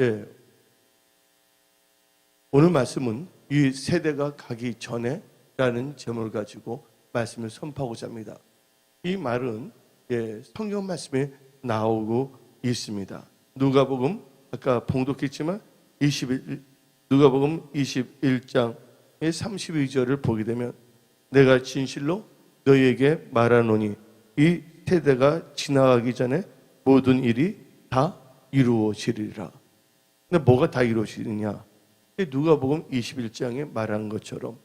예, 오늘 말씀은 이 세대가 가기 전에 라는 제목을 가지고 말씀을 선포하고자 합니다. 이 말은 성경 말씀에 나오고 있습니다. 누가복음 아까 봉독했지만 누가복음 21장의 32절을 보게 되면 내가 진실로 너희에게 말하노니 이 세대가 지나가기 전에 모든 일이 다 이루어지리라. 근데 뭐가 다 이루어지느냐? 누가복음 21장에 말한 것처럼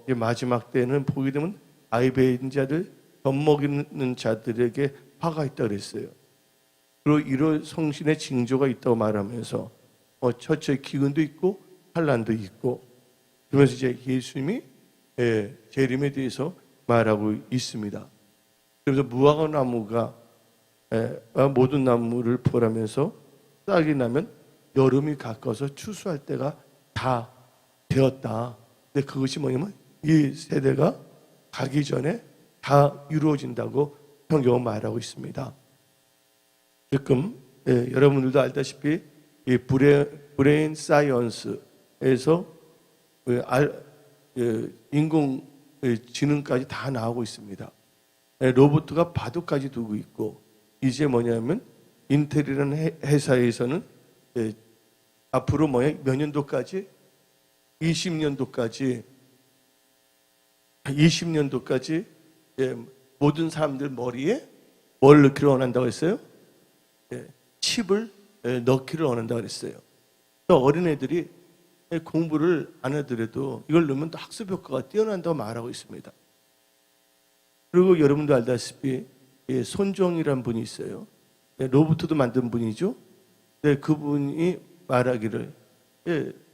마지막 때는 보게 되면 아이 베인 자들, 젖먹이는 자들에게 화가 있다 그랬어요. 그리고 이런 성신의 징조가 있다고 말하면서 첫째 기근도 있고 환난도 있고 그러면서 이제 예수님이 재림에 대해서 말하고 있습니다. 그래서 무화과 나무가 모든 나무를 보라면서 싹이 나면 여름이 가까워서 추수할 때가 다 되었다. 근데 그것이 뭐냐면 이 세대가 가기 전에 다 이루어진다고 성경은 말하고 있습니다. 지금 여러분들도 알다시피 이 브레인 사이언스에서 인공지능까지 다 나오고 있습니다. 로봇가 바둑까지 두고 있고 이제 뭐냐면 인텔이라는 회사에서는 앞으로 몇 년도까지 20년도까지 모든 사람들 머리에 뭘 넣기를 원한다고 했어요? 칩을 넣기를 원한다고 그랬어요. 또 어린애들이 공부를 안 하더라도 이걸 넣으면 또 학습 효과가 뛰어난다고 말하고 있습니다. 그리고 여러분도 알다시피 손정이라는 분이 있어요. 로봇도 만든 분이죠. 그분이 말하기를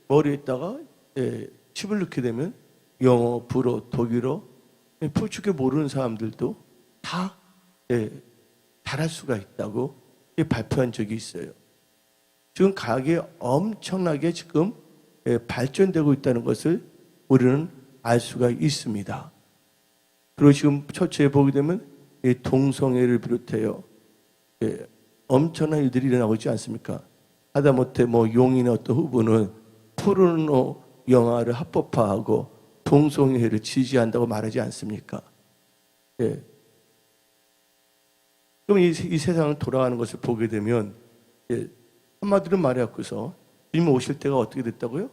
머리에다가 칩을 넣게 되면 영어, 불어, 독일어, 포르투갈 모르는 사람들도 다 잘할 수가 있다고 발표한 적이 있어요. 지금 과학이 엄청나게 지금 발전되고 있다는 것을 우리는 알 수가 있습니다. 그리고 지금 첫째 보게 되면 동성애를 비롯해요. 엄청난 일들이 일어나고 있지 않습니까? 하다못해 용인의 어떤 후보는 포르노 영화를 합법화하고 동성애를 지지한다고 말하지 않습니까? 그럼 이 세상을 돌아가는 것을 보게 되면 한마디로 말해갖고서 주님 오실 때가 어떻게 됐다고요?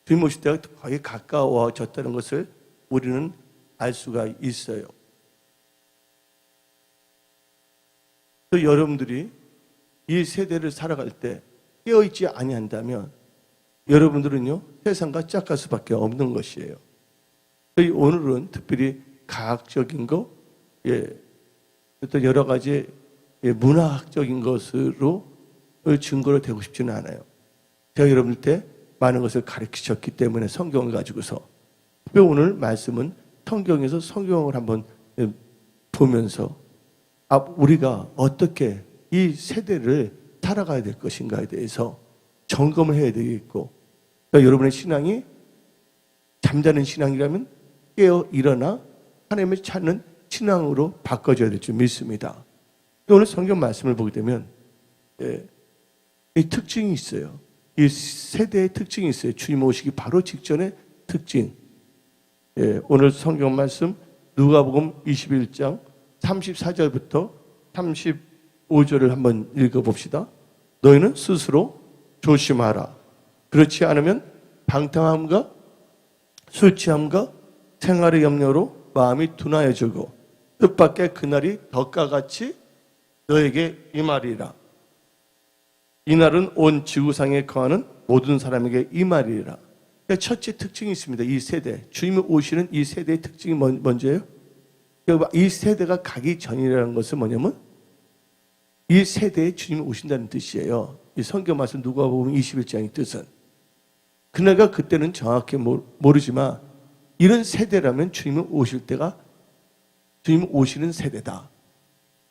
주님 오실 때가 거의 가까워졌다는 것을 우리는 알 수가 있어요. 또 여러분들이 이 세대를 살아갈 때 깨어있지 아니한다면 여러분들은요 세상과 짝갈 수밖에 없는 것이에요. 오늘은 특별히 과학적인 거, 또 여러 가지 문화학적인 것으로 증거로 되고 싶지는 않아요. 제가 여러분들 때 많은 것을 가르치셨기 때문에 성경을 가지고서 오늘 말씀은 성경에서 성경을 한번 보면서 우리가 어떻게 이 세대를 살아가야 될 것인가에 대해서 점검을 해야 되겠고 그러니까 여러분의 신앙이 잠자는 신앙이라면 깨어 일어나 하나님을 찾는 신앙으로 바꿔줘야 될 줄 믿습니다. 오늘 성경 말씀을 보게 되면 이 특징이 있어요. 이 세대의 특징이 있어요. 주님 오시기 바로 직전의 특징. 오늘 성경 말씀 누가복음 21장 34절부터 35절을 한번 읽어봅시다. 너희는 스스로 조심하라. 그렇지 않으면 방탕함과 술 취함과 생활의 염려로 마음이 둔하여지고 뜻밖의 그날이 덕과같이 너에게 임하리라. 이날은 온 지구상에 거하는 모든 사람에게 임하리라. 첫째 특징이 있습니다. 이 세대, 주님이 오시는 이 세대의 특징이 뭔지예요? 이 세대가 가기 전이라는 것은 뭐냐면 이 세대에 주님이 오신다는 뜻이에요. 이 성경 말씀 누가복음 21장의 뜻은. 그날과 그때는 정확히 모르지만 이런 세대라면 주님이 오실 때가 주님이 오시는 세대다.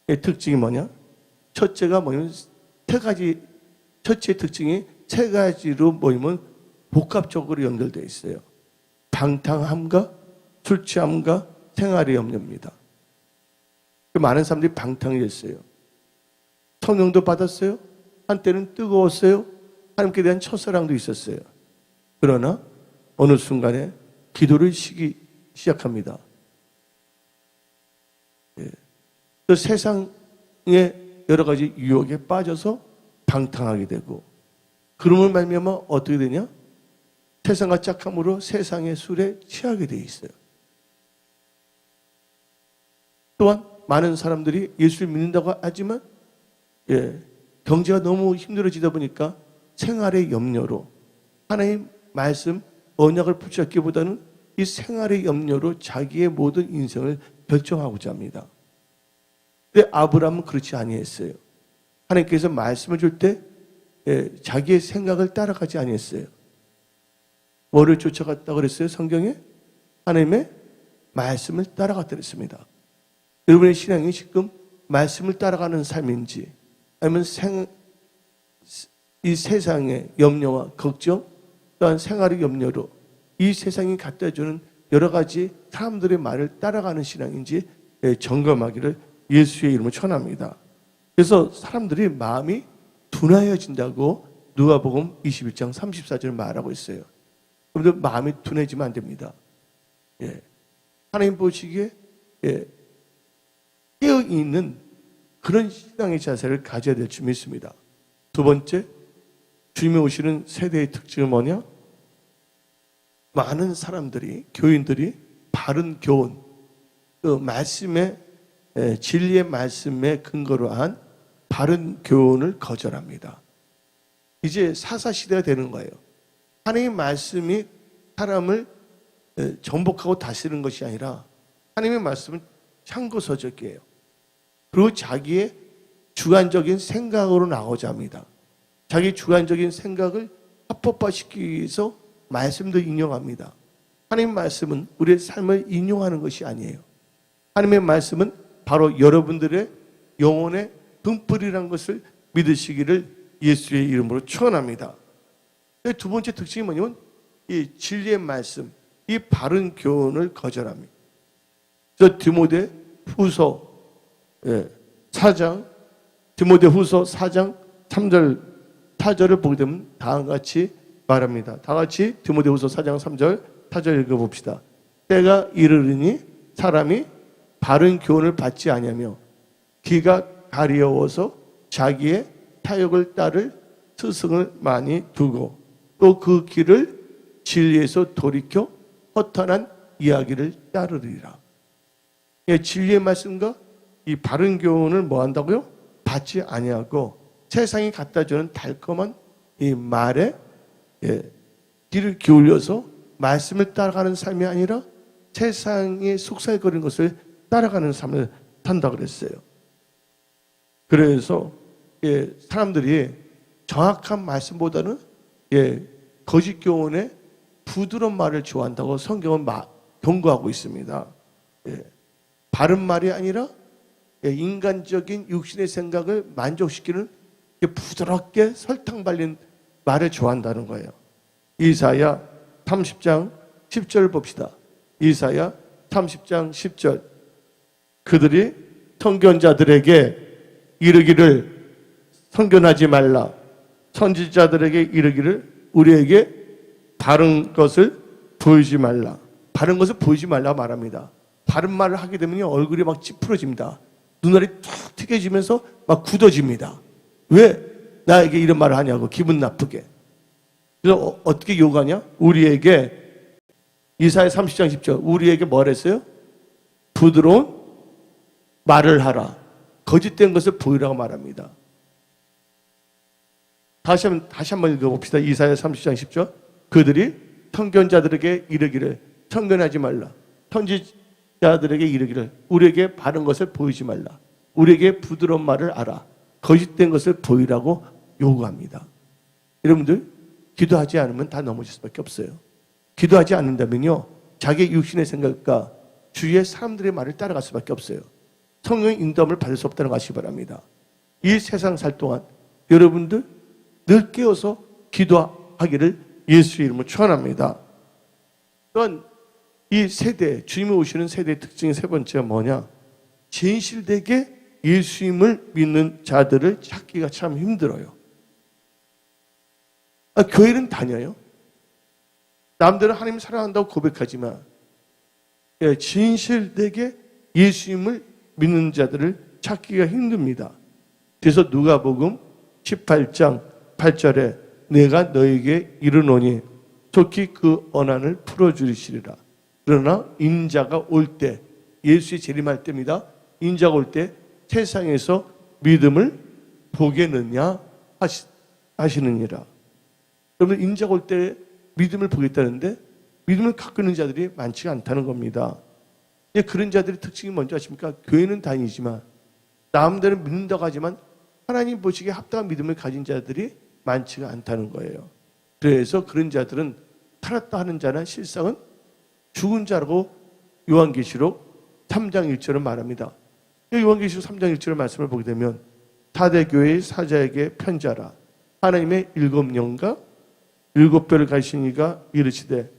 이 특징이 뭐냐? 첫째가 뭐냐면 첫째 특징이 세 가지로 모이면 복합적으로 연결되어 있어요. 방탕함과 술 취함과 생활의 염려입니다. 많은 사람들이 방탕이 됐어요. 성령도 받았어요. 한때는 뜨거웠어요. 하나님께 대한 첫사랑도 있었어요. 그러나 어느 순간에 기도를 시작합니다. 그 세상의 여러 가지 유혹에 빠져서 방탕하게 되고, 그러면 말미암아 어떻게 되냐? 세상과 짝함으로 세상의 술에 취하게 돼 있어요. 또한 많은 사람들이 예수를 믿는다고 하지만 경제가 너무 힘들어지다 보니까 생활의 염려로, 하나님 말씀 언약을 붙잡기보다는 이 생활의 염려로 자기의 모든 인생을 결정하고자 합니다. 근데 아브라함은 그렇지 아니했어요. 하나님께서 말씀을 줄 때 자기의 생각을 따라가지 아니했어요. 뭐를 쫓아갔다 그랬어요? 성경에 하나님의 말씀을 따라갔다 그랬습니다. 여러분의 신앙이 지금 말씀을 따라가는 삶인지, 아니면 이 세상의 염려와 걱정, 또한 생활의 염려로 이 세상이 갖다 주는 여러 가지 사람들의 말을 따라가는 신앙인지 점검하기를 예수의 이름으로 축원합니다. 그래서 사람들이 마음이 둔하여진다고 누가복음 21장 34절 말하고 있어요. 여러분들 마음이 둔해지면 안 됩니다. 하나님 보시기에 깨어있는 그런 신앙의 자세를 가져야 될 줄 믿습니다. 두 번째, 주님이 오시는 세대의 특징은 뭐냐? 많은 사람들이, 교인들이 바른 교훈, 그 말씀의 진리의 말씀에 근거로 한 바른 교훈을 거절합니다. 이제 사사시대가 되는 거예요. 하나님의 말씀이 사람을 정복하고 다스리는 것이 아니라 하나님의 말씀은 참고서적이에요. 그리고 자기의 주관적인 생각으로 나오자 합니다. 자기 주관적인 생각을 합법화시키기 위해서 말씀도 인용합니다. 하나님의 말씀은 우리의 삶을 인용하는 것이 아니에요. 하나님의 말씀은 바로 여러분들의 영혼의 등불이라는 것을 믿으시기를 예수의 이름으로 축원합니다. 두 번째 특징이 뭐냐면 이 진리의 말씀, 이 바른 교훈을 거절합니다. 저 디모데 후서 4장 3절 4절을 보게 되면 다음과 같이 말합니다. 다 같이 디모데 후서 4장 3절 4절 읽어봅시다. 때가 이르르니 사람이 바른 교훈을 받지 아니하며 귀가 가려워서 자기의 탐욕을 따를 스승을 많이 두고 또 그 길을 진리에서 돌이켜 허탄한 이야기를 따르리라. 진리의 말씀과 이 바른 교훈을 뭐 한다고요? 받지 아니하고 세상이 갖다 주는 달콤한 이 말에 귀를 기울여서 말씀을 따라가는 삶이 아니라 세상에 속삭이거리는 것을 따라가는 삶을 산다 그랬어요. 그래서 사람들이 정확한 말씀보다는 거짓 교훈의 부드러운 말을 좋아한다고 성경은 경고하고 있습니다. 바른 말이 아니라 인간적인 육신의 생각을 만족시키는 부드럽게 설탕 발린 말을 좋아한다는 거예요. 이사야 30장 10절 봅시다. 이사야 30장 10절. 그들이 선견자들에게 이르기를 선견하지 말라. 선지자들에게 이르기를 우리에게 바른 것을 보이지 말라. 바른 것을 보이지 말라고 말합니다. 바른 말을 하게 되면 얼굴이 막 찌푸러집니다. 눈알이 툭 튀겨지면서 막 굳어집니다. 왜 나에게 이런 말을 하냐고 기분 나쁘게. 그래서 어떻게 요구하냐? 우리에게 이사야 30장 10절 우리에게 뭘 했어요? 부드러운 말을 하라. 거짓된 것을 보이라고 말합니다. 다시 한번 읽어봅시다. 이사야 30장 10절 그들이 선견자들에게 이르기를 선견하지 말라. 선지자들에게 이르기를 우리에게 바른 것을 보이지 말라. 우리에게 부드러운 말을 알아. 거짓된 것을 보이라고 요구합니다. 여러분들 기도하지 않으면 다 넘어질 수밖에 없어요. 기도하지 않는다면요 자기 육신의 생각과 주위의 사람들의 말을 따라갈 수밖에 없어요. 성령의 인도함을 받을 수 없다는 거 아시기 바랍니다. 이 세상 살 동안 여러분들 늘 깨어서 기도하기를 예수의 이름으로 축원합니다. 또한 이 세대, 주님이 오시는 세대의 특징의 세 번째가 뭐냐? 진실되게 예수님을 믿는 자들을 찾기가 참 힘들어요. 교회는 다녀요. 남들은 하나님 사랑한다고 고백하지만 진실되게 예수님을 믿는 자들을 찾기가 힘듭니다. 그래서 누가복음 18장 8절에 내가 너에게 이르노니 속히 그 언한을 풀어주시리라. 그러나 인자가 올 때, 예수의 재림할 때입니다. 인자가 올 때 세상에서 믿음을 보겠느냐 하시느니라. 여러분, 인자가 올 때 믿음을 보겠다는데 믿음을 갖고 있는 자들이 많지가 않다는 겁니다. 그런 자들의 특징이 뭔지 아십니까? 교회는 다니지만 남들은 믿는다고 하지만 하나님 보시기에 합당한 믿음을 가진 자들이 많지가 않다는 거예요. 그래서 그런 자들은 살았다 하는 자는 실상은 죽은 자라고 요한계시록 3장 1절은 말합니다. 요한계시록 3장 1절의 말씀을 보게 되면 다대교회의 사자에게 편지하라. 하나님의 7영과 7뼈를 가진 이가 이르시되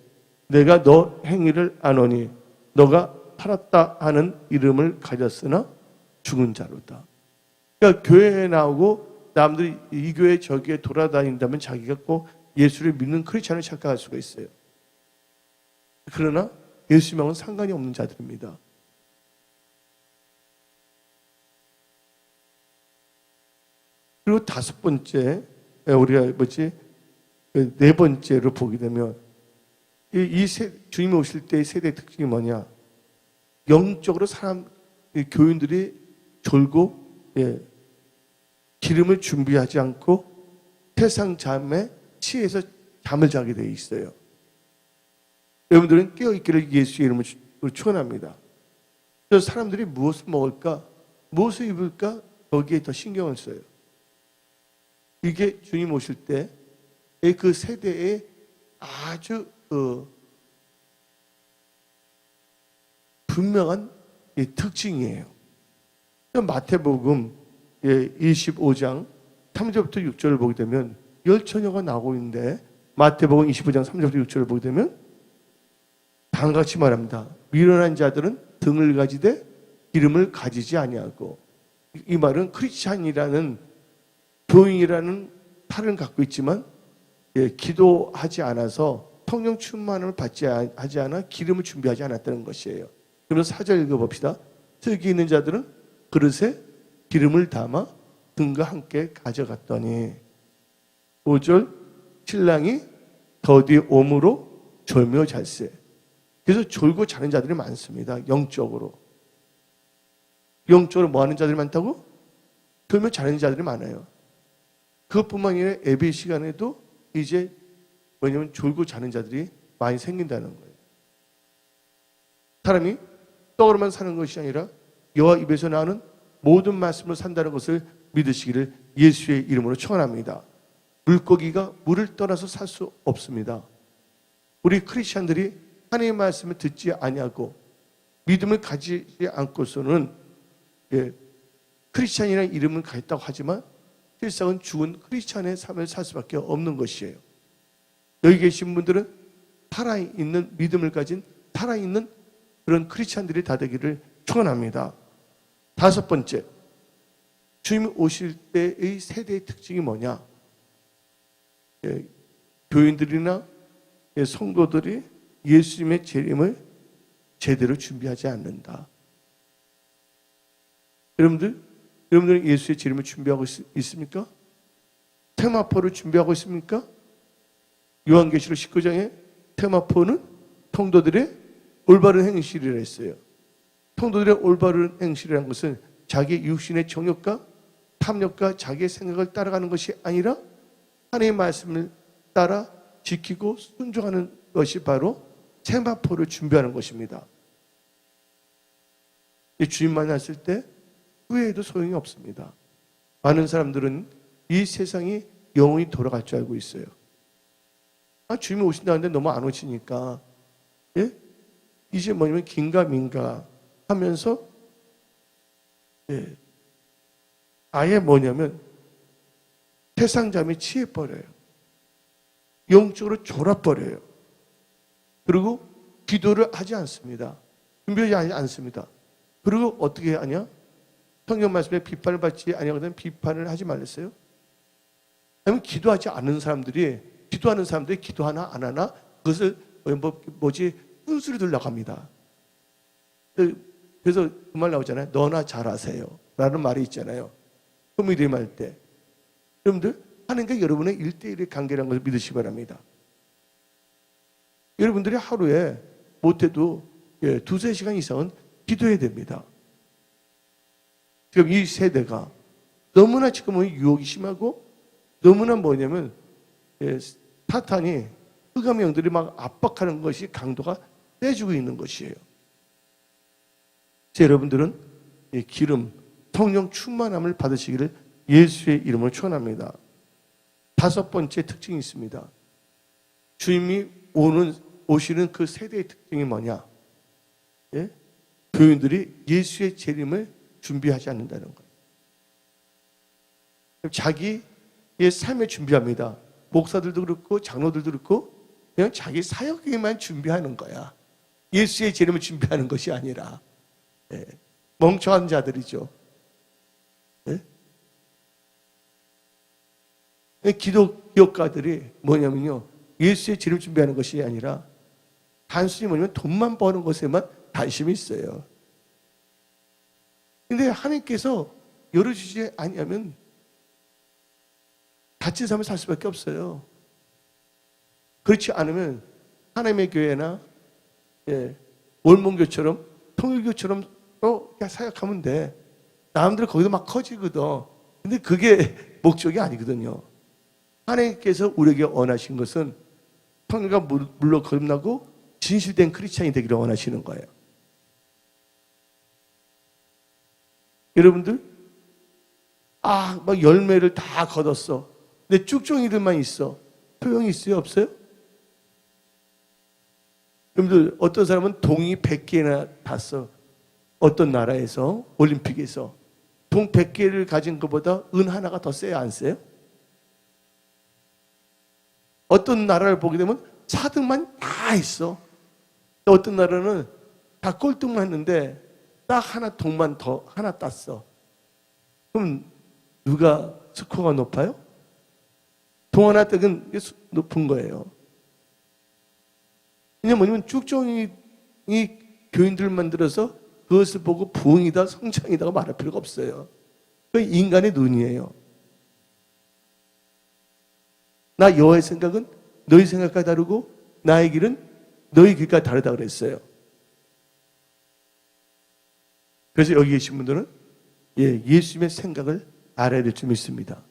내가 너 행위를 아노니 너가 살았다 하는 이름을 가졌으나 죽은 자로다. 그러니까 교회에 나오고 남들이 이 교회 저 교회 돌아다닌다면 자기가 꼭 예수를 믿는 크리스찬을 착각할 수가 있어요. 그러나 예수님하고는 상관이 없는 자들입니다. 그리고 다섯 번째, 우리가 네 번째로 보게 되면 주님이 오실 때의 세대의 특징이 뭐냐? 영적으로 교인들이 졸고 기름을 준비하지 않고 세상 잠에 취해서 잠을 자게 돼 있어요. 여러분들은 깨어있기를 예수의 이름으로 축원합니다. 그래서 사람들이 무엇을 먹을까? 무엇을 입을까? 거기에 더 신경을 써요. 이게 주님 오실 때 그 세대의 아주 분명한 특징이에요. 마태복음 25장 3절부터 6절을 보게 되면 열처녀가 나오고 있는데 마태복음 25장 3절부터 6절을 보게 되면 다음같이 말합니다. 미련한 자들은 등을 가지되 기름을 가지지 아니하고, 이 말은 크리스찬이라는 교인이라는 탈을 갖고 있지만 기도하지 않아서 성령 충만을 받지 하지 않아 기름을 준비하지 않았다는 것이에요. 그러면 4절 읽어봅시다. 슬기 있는 자들은 그릇에 기름을 담아 등과 함께 가져갔더니 5절 신랑이 더디 오므로 졸며 잘세. 그래서 졸고 자는 자들이 많습니다. 영적으로 뭐 하는 자들이 많다고? 졸며 자는 자들이 많아요. 그것뿐만 아니라 예배 시간에도 이제 뭐냐면 졸고 자는 자들이 많이 생긴다는 거예요. 사람이 떡으로만 사는 것이 아니라 여호와 입에서 나오는 모든 말씀으로 산다는 것을 믿으시기를 예수의 이름으로 축원합니다. 물고기가 물을 떠나서 살 수 없습니다. 우리 크리스천들이 하나님의 말씀을 듣지 아니하고 믿음을 가지지 않고서는 크리스천이라는 이름은 가졌다고 하지만 실상은 죽은 크리스천의 삶을 살 수밖에 없는 것이에요. 여기 계신 분들은 살아있는 믿음을 가진 살아있는 그런 크리스천들이 다 되기를 축원합니다. 다섯 번째, 주님 오실 때의 세대의 특징이 뭐냐? 교인들이나 성도들이 예수님의 재림을 제대로 준비하지 않는다. 여러분들은 예수의 재림을 준비하고 있습니까? 테마포를 준비하고 있습니까? 요한계시록 19장에 테마포는 성도들의 올바른 행실이라 했어요. 성도들의 올바른 행실이라는 것은 자기 육신의 정욕과 탐욕과 자기의 생각을 따라가는 것이 아니라 하나님의 말씀을 따라 지키고 순종하는 것이 바로 테마포를 준비하는 것입니다. 주님 만났을 때 후회해도 소용이 없습니다. 많은 사람들은 이 세상이 영원히 돌아갈 줄 알고 있어요. 주님이 오신다는데 너무 안 오시니까 이제 뭐냐면 긴가민가 하면서 아예 뭐냐면 세상 잠에 취해버려요. 영적으로 졸아버려요. 그리고 기도를 하지 않습니다. 준비하지 않습니다. 그리고 어떻게 하냐? 성경 말씀에 비판을 받지 아니하거든 비판을 하지 말랬어요. 아니면 기도하지 않는 사람들이 기도하는 사람들이 기도하나 안 하나 그것을 훈수를 들려고 합니다. 그래서 그 말 나오잖아요. 너나 잘하세요 라는 말이 있잖아요. 코미디할 때. 여러분들 하나님과 여러분의 1대1의 관계라는 것을 믿으시기 바랍니다. 여러분들이 하루에 못해도 두세 시간 이상은 기도해야 됩니다. 지금 이 세대가 너무나 지금은 유혹이 심하고 너무나 뭐냐면 사탄이 흑암의 영들이 막 압박하는 것이 강도가 세지고 있는 것이에요. 여러분들은 기름, 성령 충만함을 받으시기를 예수의 이름으로 축원합니다. 5번째 특징이 있습니다. 주님이 오시는 그 세대의 특징이 뭐냐? 교인들이 예수의 재림을 준비하지 않는다는 거예요. 자기의 삶에 준비합니다. 목사들도 그렇고 장로들도 그렇고 그냥 자기 사역에만 준비하는 거야. 예수의 재림을 준비하는 것이 아니라 멍청한 자들이죠. 기독교가들이 뭐냐면요, 예수의 재림을 준비하는 것이 아니라 단순히 뭐냐면 돈만 버는 것에만 관심이 있어요. 근데 하나님께서 열어주지 아니하면 갇힌 삶을 살 수밖에 없어요. 그렇지 않으면 하나님의 교회나 월몽교처럼 통일교처럼 그냥 사역하면 돼. 남들은 거기서 막 커지거든. 근데 그게 목적이 아니거든요. 하나님께서 우리에게 원하신 것은 통일과 물로 거듭나고 진실된 크리스찬이 되기를 원하시는 거예요. 여러분들 막 열매를 다 거뒀어. 근데 쭉종이들만 있어. 소용이 있어요? 없어요? 여러분들 어떤 사람은 동이 100개나 땄어. 어떤 나라에서 올림픽에서 동 100개를 가진 것보다 은 하나가 더 세요? 안 세요? 어떤 나라를 보게 되면 4등만 다 있어. 어떤 나라는 다 꼴등만 했는데 딱 하나 동만 더 하나 땄어. 그럼 누가 스코어가 높아요? 동 하나 땄은 높은 거예요. 그냥 뭐냐면 쭉종이 교인들을 만들어서 그것을 보고 부흥이다 성장이다가 말할 필요가 없어요. 그 인간의 눈이에요. 나 여호와의 생각은 너희 생각과 다르고 나의 길은 너희 길과 다르다 그랬어요. 그래서 여기 계신 분들은 예수님의 생각을 알아야 될 줄 믿습니다.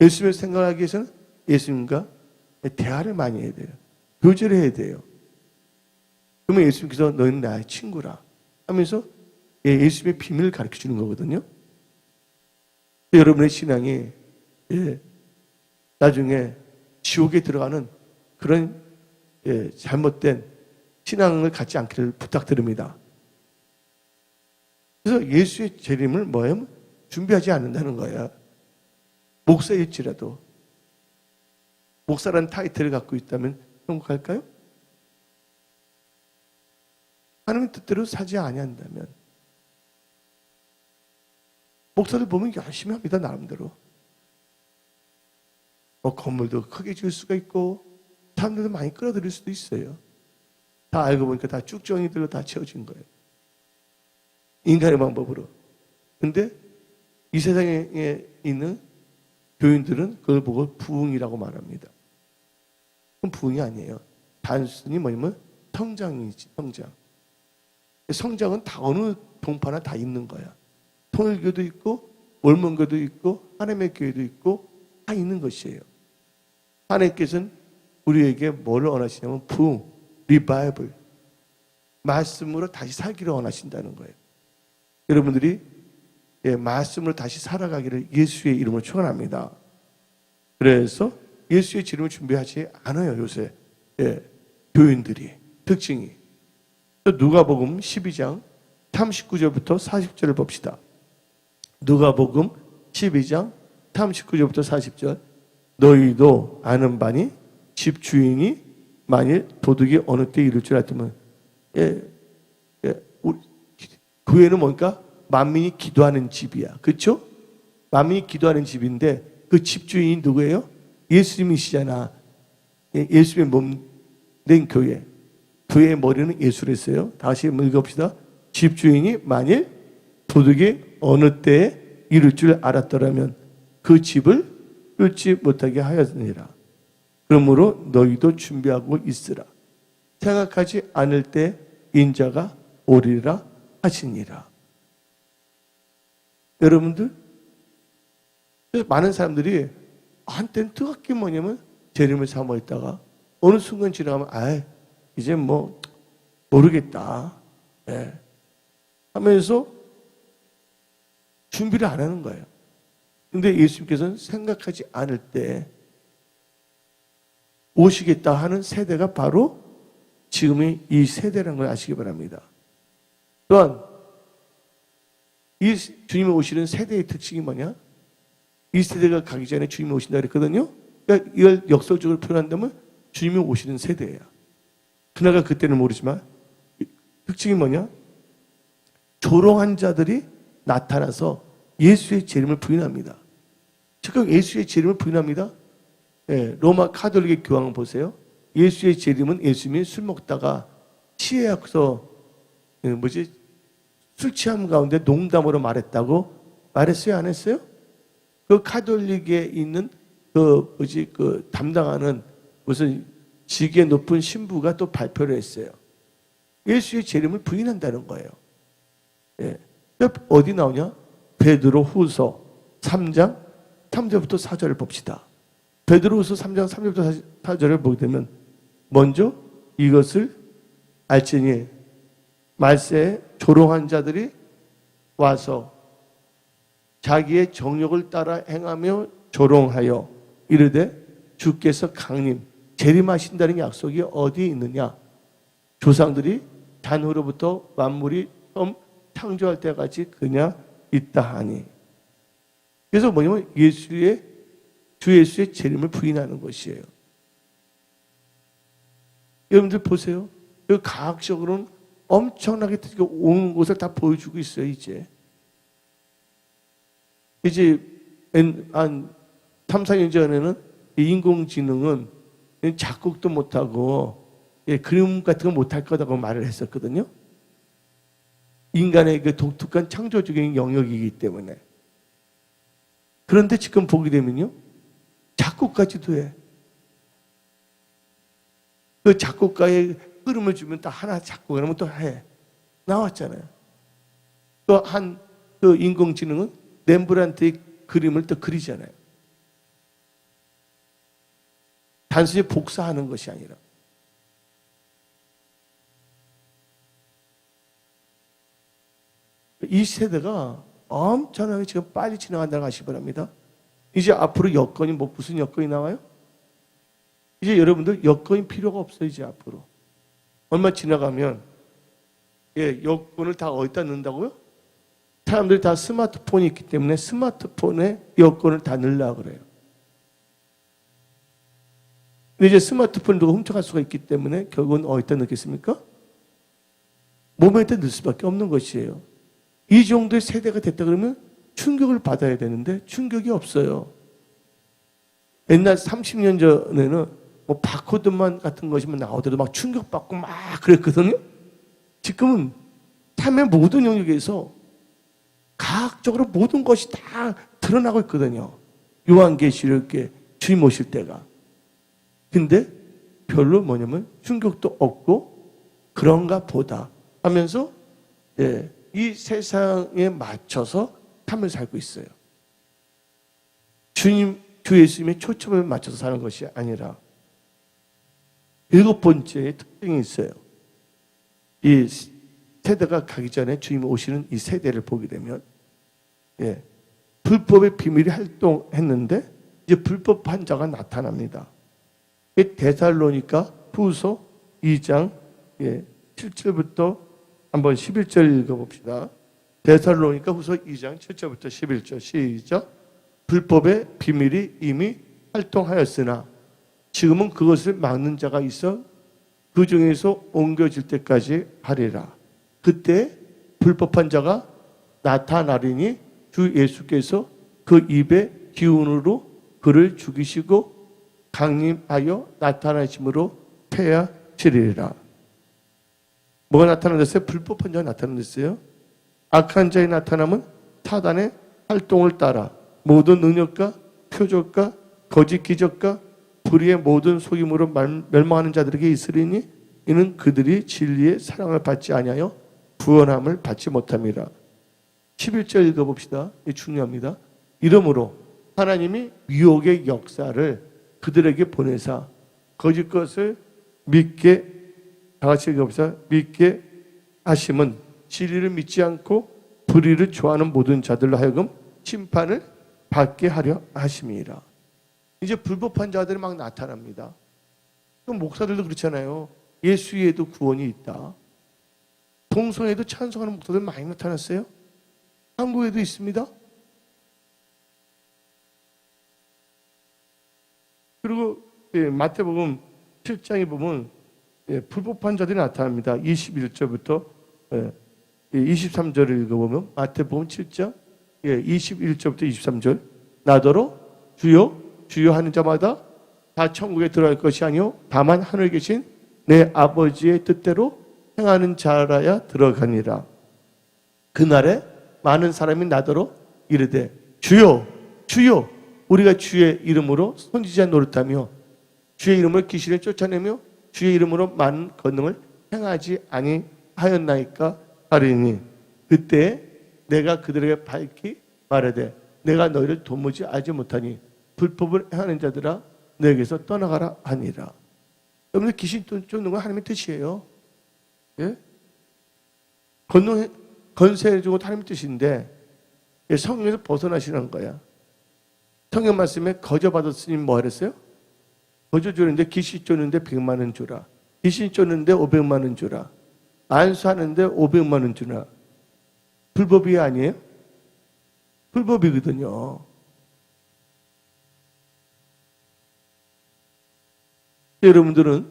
예수님의 생각을 하기 위해서는 예수님과 대화를 많이 해야 돼요. 교제를 해야 돼요. 그러면 예수님께서 너희는 나의 친구라 하면서 예수님의 비밀을 가르쳐 주는 거거든요. 여러분의 신앙이 나중에 지옥에 들어가는 그런 잘못된 신앙을 갖지 않기를 부탁드립니다. 그래서 예수의 재림을 뭐예요? 준비하지 않는다는 거야. 목사일지라도 목사라는 타이틀을 갖고 있다면 행복할까요? 하나님의 뜻대로 사지 아니한다면 목사들 보면 열심히 합니다. 나름대로 건물도 크게 지을 수가 있고 사람들도 많이 끌어들일 수도 있어요. 다 알고 보니까 다 쭉정이들로 다 채워진 거예요. 인간의 방법으로. 근데 이 세상에 있는 교인들은 그걸 보고 부흥이라고 말합니다. 그건 부흥이 아니에요. 단순히 뭐냐면 성장이지, 성장. 성장은 다 어느 동파나 다 있는 거야. 통일교도 있고 월mon교도 있고 하나님의 교회도 있고 다 있는 것이에요. 하나님께서는 우리에게 뭐를 원하시냐면 부흥, 리바이벌, 말씀으로 다시 살기를 원하신다는 거예요. 여러분들이 말씀으로 다시 살아가기를 예수의 이름으로 축원합니다. 그래서 예수의 재림을 준비하지 않아요. 요새 교인들이 특징이. 누가복음 12장 39절부터 40절을 봅시다. 누가복음 12장 39절부터 40절. 너희도 아는 바니 집주인이 만일 도둑이 어느 때 이룰 줄 알았다면 교회는 뭔가 만민이 기도하는 집이야. 그렇죠? 만민이 기도하는 집인데 그 집주인이 누구예요? 예수님이시잖아. 예수의 몸 된 교회. 교회의 머리는 예수랬어요. 다시 한번 읽어봅시다. 집주인이 만일 도둑이 어느 때에 이룰 줄 알았더라면 그 집을 뚫지 못하게 하였느니라. 그러므로 너희도 준비하고 있으라. 생각하지 않을 때 인자가 오리라 하시니라. 여러분들, 많은 사람들이 한때는 뜨겁게 뭐냐면 재림을 사모했다가 어느 순간 지나가면 이제 뭐 모르겠다 하면서 준비를 안 하는 거예요. 근데 예수님께서는 생각하지 않을 때 오시겠다 하는 세대가 바로 지금의 이 세대라는 걸 아시기 바랍니다. 또한 이 주님이 오시는 세대의 특징이 뭐냐? 이 세대가 가기 전에 주님이 오신다 그랬거든요. 그러니까 이걸 역설적으로 표현한다면 주님이 오시는 세대예요. 그나가 그때는 모르지만 특징이 뭐냐? 조롱한 자들이 나타나서 예수의 재림을 부인합니다. 지금 예수의 재림을 부인합니다. 로마 카톨릭의 교황을 보세요. 예수의 재림은 예수님이 술 먹다가 취해서 술 취함 가운데 농담으로 말했다고 말했어요, 안 했어요? 그 카톨릭에 있는 그 담당하는 무슨 직계 높은 신부가 또 발표를 했어요. 예수의 재림을 부인한다는 거예요. 어디 나오냐? 베드로 후서 3장 3절부터 4절을 봅시다. 베드로 후서 3장 3절부터 4절을 보게 되면 먼저 이것을 알지니 말세에 조롱한 자들이 와서 자기의 정욕을 따라 행하며 조롱하여 이르되 주께서 강림 재림하신다는 약속이 어디에 있느냐? 조상들이 단후로부터 만물이 처음 창조할 때까지 그냥 있다 하니. 그래서 뭐냐면 주 예수의 재림을 부인하는 것이에요. 여러분들 보세요. 과학적으로는 엄청나게 온 것을 다 보여주고 있어요. 이제 한 3, 4년 전에는 인공지능은 작곡도 못하고 그림 같은 거 못할 거다고 말을 했었거든요. 인간의 그 독특한 창조적인 영역이기 때문에. 그런데 지금 보게 되면요, 작곡까지도 해. 그 작곡가의 흐름을 주면 또 하나 작곡을 하면 또 해. 나왔잖아요. 또 그 인공지능은 렘브란트의 그림을 또 그리잖아요. 단순히 복사하는 것이 아니라. 이 세대가 엄청나게 지금 빨리 지나간다고 하시기 바랍니다. 이제 앞으로 여건이 무슨 여건이 나와요? 이제 여러분들 여건이 필요가 없어요. 이제 앞으로 얼마 지나가면 여건을 다 어디다 넣는다고요? 사람들이 다 스마트폰이 있기 때문에 스마트폰에 여건을 다 넣으려고 그래요. 근데 이제 스마트폰도 훔쳐갈 수가 있기 때문에 결국은 어디다 넣겠습니까? 몸에다 넣을 수밖에 없는 것이에요. 이 정도의 세대가 됐다 그러면 충격을 받아야 되는데 충격이 없어요. 옛날 30년 전에는 뭐 바코드만 같은 것이면 나오더라도 막 충격받고 막 그랬거든요. 지금은 삶의 모든 영역에서 과학적으로 모든 것이 다 드러나고 있거든요. 요한계시록에 주님 오실 때가. 근데 별로 뭐냐면 충격도 없고 그런가 보다 하면서 이 세상에 맞춰서 삶을 살고 있어요. 주 예수님의 초점을 맞춰서 사는 것이 아니라 7번째의 특징이 있어요. 이 세대가 가기 전에 주님 오시는 이 세대를 보게 되면 불법의 비밀이 활동했는데 이제 불법한 자가 나타납니다. 데살로니가 후서 2장 7절부터 한번 11절 읽어봅시다. 데살로니가 후서 2장 7절부터 11절 시작. 불법의 비밀이 이미 활동하였으나 지금은 그것을 막는 자가 있어 그 중에서 옮겨질 때까지 하리라. 그때 불법한 자가 나타나리니 주 예수께서 그 입의 기운으로 그를 죽이시고 강림하여 나타나심으로 패하시리라. 뭐가 나타났어요? 불법한 자가 나타났어요. 악한 자의 나타남은 사단의 활동을 따라 모든 능력과 표적과 거짓 기적과 불의의 모든 속임으로 멸망하는 자들에게 있으리니 이는 그들이 진리의 사랑을 받지 아니하여 구원함을 받지 못함이라. 11절 읽어봅시다. 이게 중요합니다. 이러므로 하나님이 유혹의 역사를 그들에게 보내사 거짓 것을 믿게, 다 같이 읽어봅시다. 믿게 하심은 진리를 믿지 않고 불의를 좋아하는 모든 자들로 하여금 심판을 받게 하려 하심이라. 이제 불법한 자들이 막 나타납니다. 그럼 목사들도 그렇잖아요. 예수 위에도 구원이 있다. 동성애도 찬성하는 목사들 많이 나타났어요. 한국에도 있습니다. 그리고 마태복음 7장에 보면 불법한 자들이 나타납니다. 21절부터 23절을 읽어보면 마태복음 7장 21절부터 23절 나더러 주여 주여 하는 자마다 다 천국에 들어갈 것이 아니요 다만 하늘에 계신 내 아버지의 뜻대로 행하는 자라야 들어가니라. 그날에 많은 사람이 나더러 이르되 주여 주여 우리가 주의 이름으로 선지자 노릇하며 주의 이름으로 귀신을 쫓아내며 주의 이름으로 많은 권능을 행하지 아니하였나이까 하리니 그때 내가 그들에게 밝히 말하되 내가 너희를 도무지 알지 못하니 불법을 행하는 자들아 너에게서 떠나가라 하니라. 여러분들 귀신 쫓는 건 하나님의 뜻이에요. 예? 건세 주고 하나님의 뜻인데 성경에서 벗어나시는 거야. 성경 말씀에 거저 받았으니 뭐 하랬어요? 거저 주는데 귀신 쫓는데 100만 원 주라. 귀신 쫓는데 500만 원 주라. 안수하는데 500만 원 주라. 불법이 아니에요? 불법이거든요. 여러분들은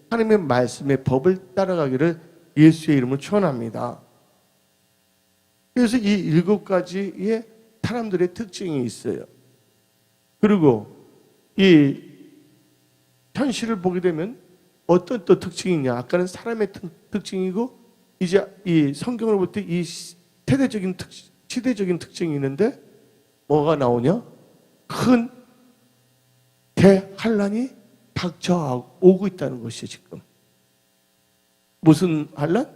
하나님의 말씀의 법을 따라가기를 예수의 이름으로 축원합니다. 그래서 이 7가지의 사람들의 특징이 있어요. 그리고 이 현실을 보게 되면 어떤 또 특징이 있냐? 아까는 사람의 특징이고 이제 이 성경을 볼 때 이 시대적인 특징이 있는데 뭐가 나오냐? 큰 대환란이 닥쳐오고 있다는 것이에요. 지금 무슨 환란?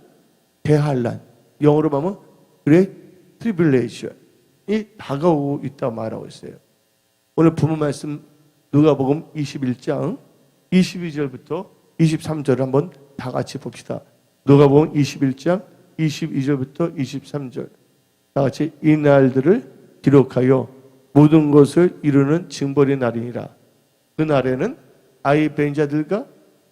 대환란. 영어로 보면 Great Tribulation이 다가오고 있다고 말하고 있어요. 오늘 본문 말씀 누가복음 21장 22절부터 23절을 한번 다 같이 봅시다. 누가복음 21장 22절부터 23절 다 같이 이 날들을 기록하여 모든 것을 이루는 징벌의 날이니라. 그 날에는 아이 벤 자들과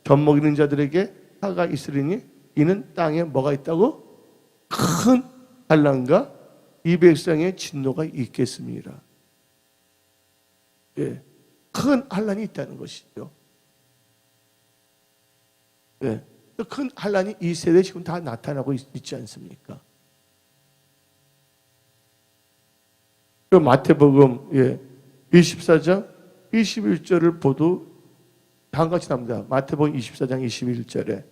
젖 먹이는 자들에게 화가 있으리니 이는 땅에 뭐가 있다고? 큰 환난과 이 백성의 진노가 있겠습니다. 큰 환난이 있다는 것이죠. 큰 환난이 이 세대에 지금 다 나타나고 있지 않습니까? 마태복음 24장 21절을 보도 다음 같이 나옵니다. 마태복음 24장 21절에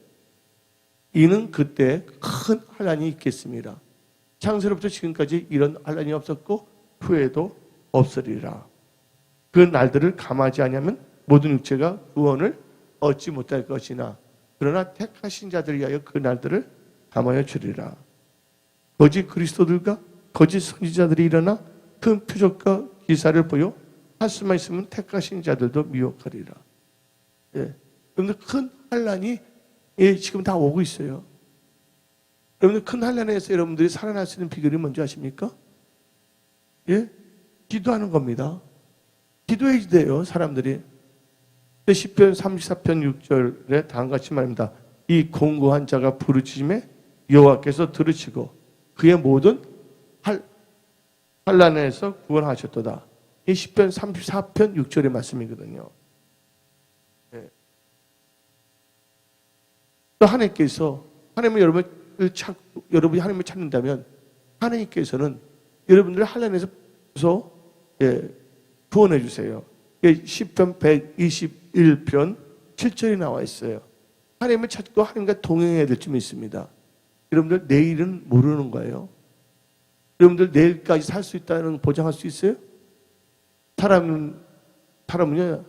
이는 그때 큰 환난이 있겠습니다. 창세로부터 지금까지 이런 환난이 없었고 후에도 없으리라. 그 날들을 감하지 아니하면 모든 육체가 구원을 얻지 못할 것이나 그러나 택하신 자들 위하여 그 날들을 감하여 주리라. 거짓 그리스도들과 거짓 선지자들이 일어나 큰 표적과 기사를 보여 할 수만 있으면 택하신 자들도 미혹하리라. 여러분들 큰 환난이 지금 다 오고 있어요. 여러분들 큰 환난에서 여러분들이 살아날 수 있는 비결이 뭔지 아십니까? 기도하는 겁니다. 기도해야 돼요, 사람들이. 시편 34편 6절에 다음같이 말합니다. 이 공고한 자가 부르짖음에 여호와께서 들으시고 그의 모든 환난에서 구원하셨도다. 이 시편 34편 6절의 말씀이거든요. 또 하나님께서 여러분이 하나님을 찾는다면 하나님께서는 여러분들을 환난에서 구원해 주세요. 시편 121편 7절에 나와 있어요. 하나님을 찾고 하나님과 동행해야 될 점이 있습니다. 여러분들 내일은 모르는 거예요. 여러분들 내일까지 살 수 있다는 보장할 수 있어요? 사람은요,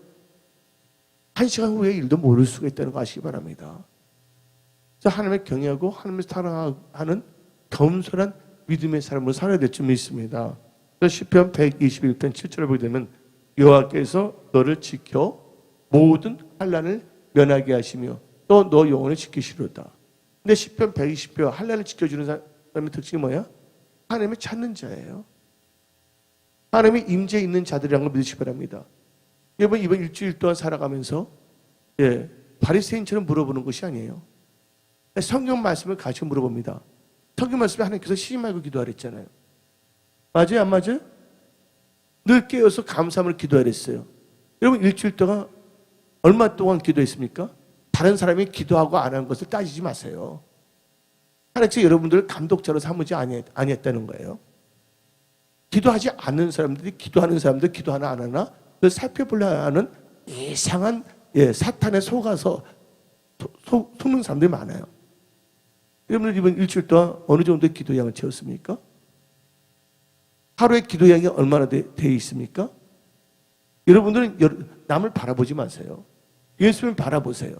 한 시간 후의 일도 모를 수가 있다는 거 아시기 바랍니다. 하나님을 경외하고 하나님을 사랑하는 겸손한 믿음의 삶으로 살아야 될 점이 있습니다. 시편 121편 7절을 보게 되면 여호와께서 너를 지켜 모든 환난을 면하게 하시며 또 너 영혼을 지키시로다. 근데 시편 120편 환난을 지켜주는 사람의 특징이 뭐야? 하나님을 찾는 자예요. 하나님의 임재에 있는 자들이라는 걸 믿으시기 바랍니다. 여러분 이번 일주일 동안 살아가면서 바리새인처럼 물어보는 것이 아니에요. 성경 말씀을 가지고 물어봅니다. 성경 말씀에 하나님께서 쉬지 말고 기도하랬잖아요. 맞아요? 안 맞아요? 늘 깨어서 감사함을 기도하랬어요. 여러분 일주일 동안 얼마 동안 기도했습니까? 다른 사람이 기도하고 안 한 것을 따지지 마세요. 하나님께서 여러분들을 감독자로 삼으지 아니했다는 거예요. 기도하지 않는 사람들이 기도하는 사람들 기도하나 안 하나 그걸 살펴보려 하는 이상한 사탄에 속아서 속는 사람들이 많아요. 여러분들 이번 일주일 동안 어느 정도의 기도량을 채웠습니까? 하루의 기도량이 얼마나 되어 있습니까? 여러분들은 남을 바라보지 마세요. 예수님을 바라보세요.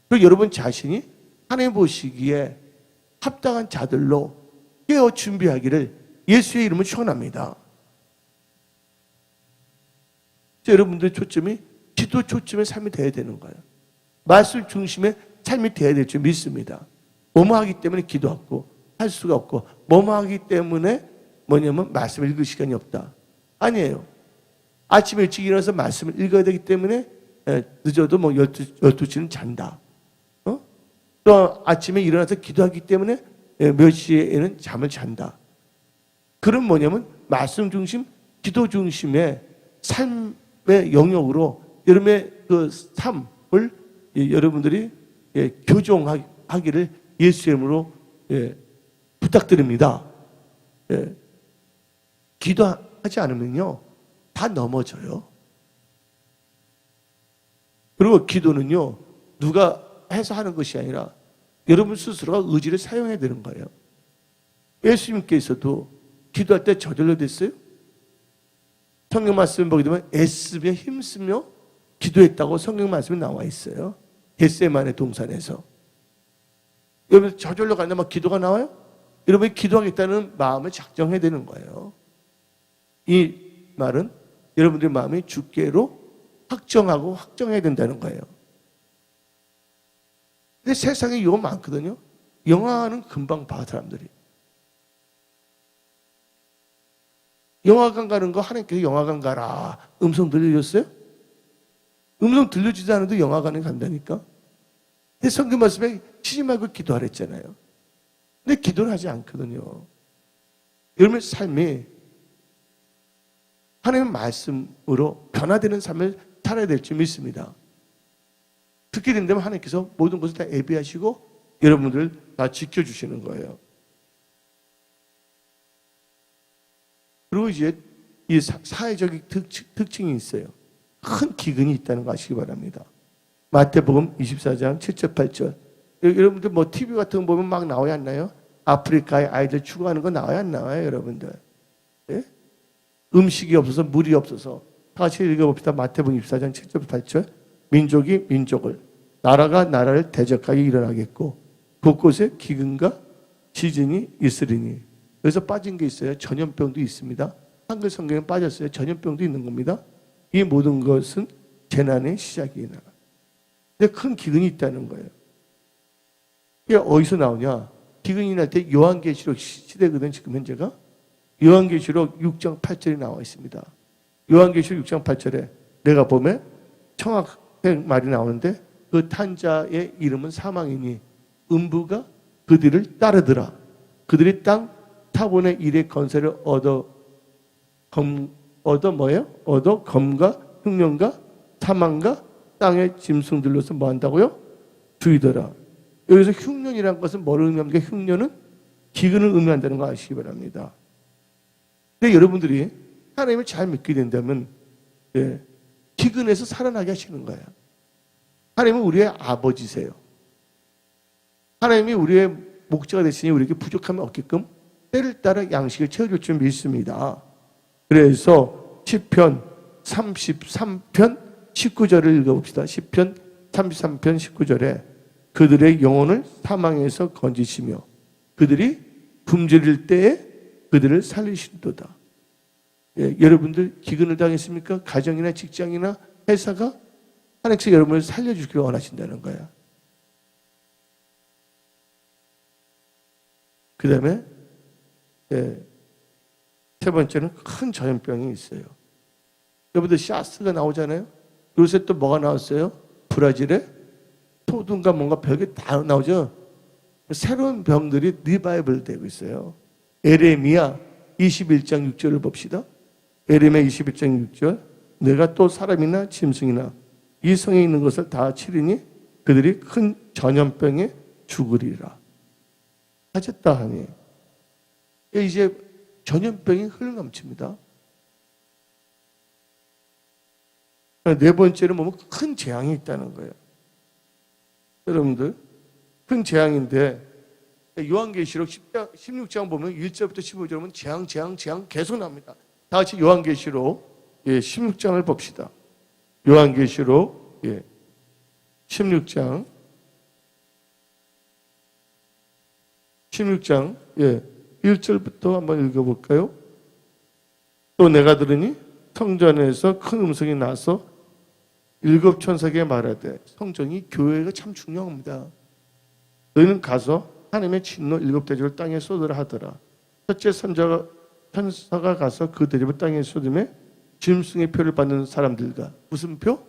그리고 여러분 자신이 하나님 보시기에 합당한 자들로 깨어 준비하기를 예수의 이름을 축원합니다. 여러분들의 초점이 기도 초점의 삶이 되어야 되는 거예요. 말씀 중심의 삶이 되어야 될 줄 믿습니다. 뭐뭐 하기 때문에 기도하고 할 수가 없고 뭐뭐 하기 때문에 뭐냐면 말씀을 읽을 시간이 없다. 아니에요. 아침에 일찍 일어나서 말씀을 읽어야 되기 때문에 늦어도 뭐 12시는 잔다. 또 아침에 일어나서 기도하기 때문에 몇 시에는 잠을 잔다. 그런 뭐냐면 말씀 중심, 기도 중심의 삶의 영역으로 여러분의 그 삶을 여러분들이 교정하기를 예수의 이름으로 부탁드립니다. 기도하지 않으면요 다 넘어져요. 그리고 기도는요 누가 해서 하는 것이 아니라 여러분 스스로가 의지를 사용해야 되는 거예요. 예수님께서도 기도할 때 저절로 됐어요? 성경 말씀 보게 되면 애쓰며 힘쓰며 기도했다고 성경 말씀에 나와 있어요. 겟세마네 동산에서. 여러분 저절로 간다 막 기도가 나와요? 여러분이 기도하겠다는 마음을 작정해야 되는 거예요. 이 말은 여러분들의 마음이 주께로 확정하고 확정해야 된다는 거예요. 근데 세상에 이거 많거든요. 영화는 금방 봐 사람들이. 영화관 가는 거 하나님께서 영화관 가라. 음성 들려줬어요? 음성 들려주지 않아도 영화관에 간다니까. 근데 성경 말씀에 쉬지 말고 기도하랬잖아요. 근데 기도를 하지 않거든요. 여러분의 삶이 하나님의 말씀으로 변화되는 삶을 살아야 될 줄 믿습니다. 그렇게 된다면 하나님께서 모든 것을 다 예비하시고 여러분들 다 지켜주시는 거예요. 그리고 이제 이 사회적인 특징이 있어요. 큰 기근이 있다는 거 아시기 바랍니다. 마태복음 24장 7절 8절. 여러분들 뭐 TV 같은 거 보면 막 나와야 안 나요? 아프리카의 아이들 추구하는 거 나와야 안 나와요, 여러분들? 예? 음식이 없어서 물이 없어서 다 같이 읽어봅시다. 마태복음 24장 7절 8절. 민족이 민족을, 나라가 나라를 대적하게 일어나겠고 곳곳에 기근과 지진이 있으리니. 여기서 빠진 게 있어요. 전염병도 있습니다. 한글 성경에 빠졌어요. 전염병도 있는 겁니다. 이 모든 것은 재난의 시작이나. 근데 큰 기근이 있다는 거예요. 이게 어디서 나오냐? 기근이 날 때 요한계시록 시대거든 지금 현재가. 요한계시록 6장 8절이 나와 있습니다. 요한계시록 6장 8절에 내가 보면 청학생 말이 나오는데 그 탄자의 이름은 사망이니 음부가 그들을 따르더라. 그들이 땅 타본의 일의 건설을 얻어 검과 흉년과 사망과 땅의 짐승들로서 뭐 한다고요? 죽이더라. 여기서 흉년이라는 것은 뭐를 의미합니까? 흉년은 기근을 의미한다는 거 아시기 바랍니다. 근데 여러분들이 하나님을 잘 믿게 된다면 기근에서 살아나게 하시는 거예요. 하나님은 우리의 아버지세요. 하나님이 우리의 목자가 되시니 우리에게 부족함이 없게끔 때를 따라 양식을 채워줄 줄 믿습니다. 그래서 시편 33편 19절을 읽어봅시다. 시편 33편 19절에 그들의 영혼을 사망에서 건지시며 그들이 굶주릴 때에 그들을 살리신도다. 예, 여러분들 기근을 당했습니까? 가정이나 직장이나 회사가 하나님께서 여러분을 살려주기를 원하신다는 거야. 그 다음에 예, 세 번째는 큰 전염병이 있어요. 여러분들 샤스가 나오잖아요. 요새 또 뭐가 나왔어요? 브라질에 토든가 뭔가 별게 다 나오죠. 새로운 병들이 리바이벌 되고 있어요. 에레미야 21장 6절을 봅시다. 에레미야 21장 6절 내가 또 사람이나 짐승이나 이 성에 있는 것을 다 치리니 그들이 큰 전염병에 죽으리라. 하셨다 하니 이제 전염병이 흘러넘칩니다. 네 번째는 보면 큰 재앙이 있다는 거예요. 여러분들 큰 재앙인데 요한계시록 16장 보면 1절부터 15절 보면 재앙 계속 나옵니다. 다 같이 요한계시록 16장을 봅시다. 요한계시록 16장 1절부터 한번 읽어볼까요? 또 내가 들으니 성전에서 큰 음성이 나서 7 천사에게 말하되 성전이 교회가 참 중요합니다. 너희는 가서 하나님의 진노 7 대접을 땅에 쏟으라 하더라. 첫째 천사가 가서 그 대접을 땅에 쏟음에 짐승의 표를 받는 사람들과 무슨 표?